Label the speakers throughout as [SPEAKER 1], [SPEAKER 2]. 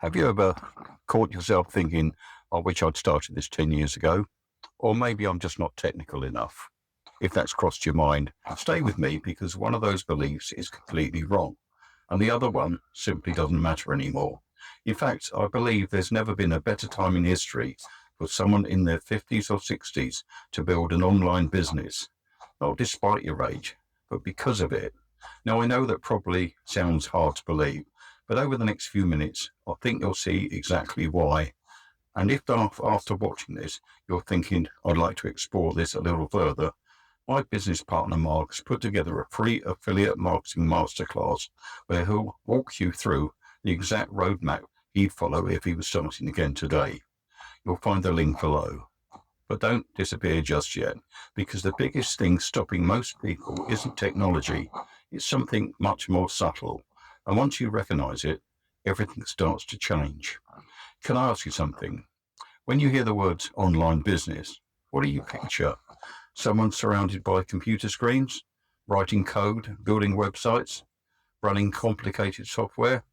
[SPEAKER 1] Have you ever caught yourself thinking, I wish I'd started this 10 years ago? Or maybe I'm just not technical enough. If that's crossed your mind, stay with me because one of those beliefs is completely wrong and the other one simply doesn't matter anymore. In fact, I believe there's never been a better time in history for someone in their 50s or 60s to build an online business, not despite your age, but because of it. Now, I know that probably sounds hard to believe, but over the next few minutes, I think you'll see exactly why. And if after watching this, you're thinking, I'd like to explore this a little further, my business partner Mark has put together a free affiliate marketing masterclass where he'll walk you through the exact roadmap he'd follow if he was starting again today. You'll find the link below. But don't disappear just yet, because the biggest thing stopping most people isn't technology, it's something much more subtle. And once you recognize it, everything starts to change. Can I ask you something? When you hear the words online business, what do you picture? Someone surrounded by computer screens, writing code, building websites, running complicated software?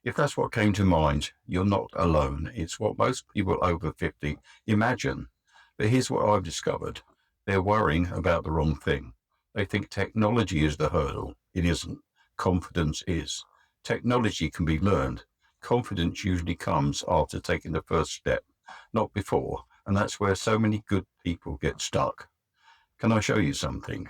[SPEAKER 1] If that's what came to mind, you're not alone. It's what most people over 50 imagine. But here's what I've discovered. They're worrying about the wrong thing. They think technology is the hurdle. It isn't. Confidence is. Technology can be learned. Confidence usually comes after taking the first step, not before. And that's where so many good people get stuck. Can I show you something?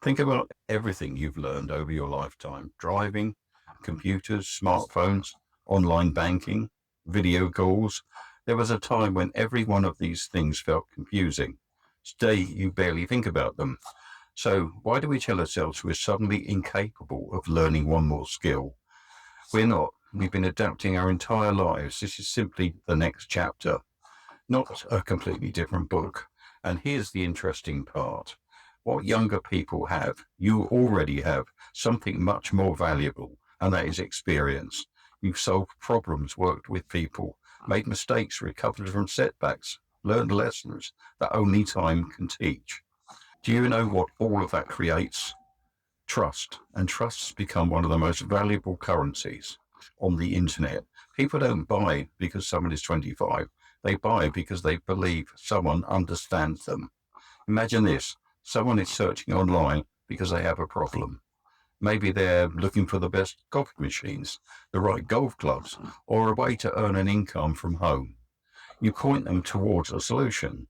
[SPEAKER 1] Think about everything you've learned over your lifetime. Driving, computers, smartphones, online banking, video calls. There was a time when every one of these things felt confusing. Today, you barely think about them. So why do we tell ourselves we're suddenly incapable of learning one more skill? We're not. We've been adapting our entire lives. This is simply the next chapter, not a completely different book. And here's the interesting part. What younger people have, you already have something much more valuable, and that is experience. You've solved problems, worked with people, made mistakes, recovered from setbacks, learned lessons that only time can teach. Do you know what all of that creates? Trust. And trust's become one of the most valuable currencies on the internet. People don't buy because someone is 25. They buy because they believe someone understands them. Imagine this. Someone is searching online because they have a problem. Maybe they're looking for the best coffee machines, the right golf clubs, or a way to earn an income from home. You point them towards a solution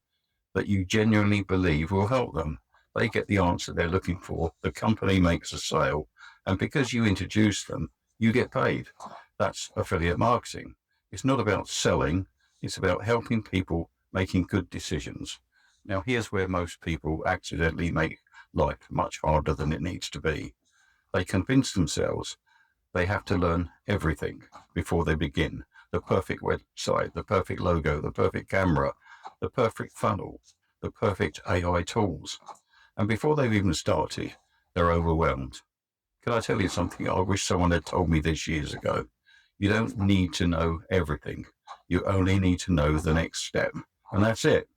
[SPEAKER 1] that you genuinely believe will help them. They get the answer they're looking for, the company makes a sale, and because you introduce them, you get paid. That's affiliate marketing. It's not about selling, it's about helping people making good decisions. Now, here's where most people accidentally make life much harder than it needs to be. They convince themselves they have to learn everything before they begin. The perfect website, the perfect logo, the perfect camera, the perfect funnel, the perfect AI tools. And before they've even started, they're overwhelmed. Can I tell you something? I wish someone had told me this years ago. You don't need to know everything. You only need to know the next step. And that's it.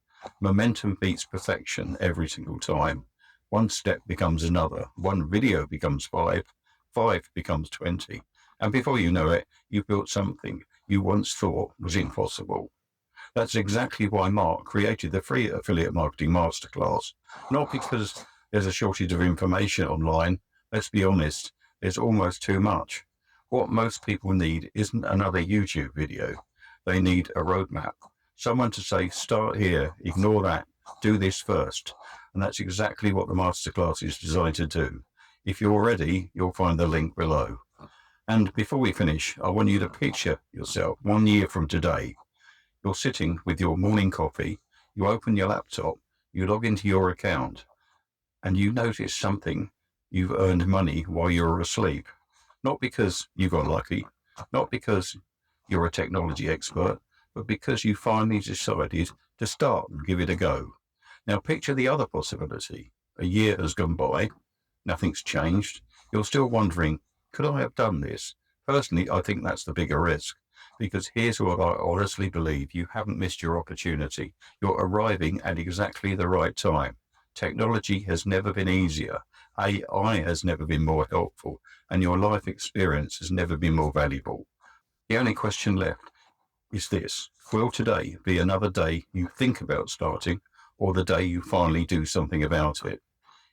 [SPEAKER 1] Momentum beats perfection every single time. One step becomes another. One video becomes five. Five becomes 20. And before you know it, you've built something you once thought was impossible. That's exactly why Mark created the free affiliate marketing masterclass. Not because there's a shortage of information online. Let's be honest, there's almost too much. What most people need isn't another YouTube video. They need a roadmap. Someone to say, start here, ignore that, do this first. And that's exactly what the masterclass is designed to do. If you're ready, you'll find the link below. And before we finish, I want you to picture yourself 1 year from today. You're sitting with your morning coffee, you open your laptop, you log into your account, and you notice something. You've earned money while you're asleep. Not because you got lucky, not because you're a technology expert, but because you finally decided to start and give it a go. Now picture the other possibility. A year has gone by, nothing's changed. You're still wondering, could I have done this? Personally, I think that's the bigger risk. Because here's what I honestly believe. You haven't missed your opportunity. You're arriving at exactly the right time. Technology has never been easier. AI has never been more helpful. And your life experience has never been more valuable. The only question left is this: will today be another day you think about starting, or the day you finally do something about it?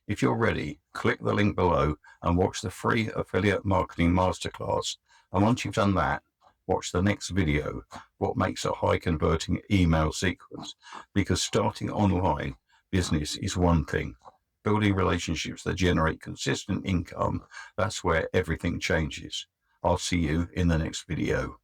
[SPEAKER 1] If you're ready, click the link below and watch the free affiliate marketing masterclass. And once you've done that, watch the next video, what makes a high converting email sequence. Because starting online business is one thing. Building relationships that generate consistent income, that's where everything changes. I'll see you in the next video.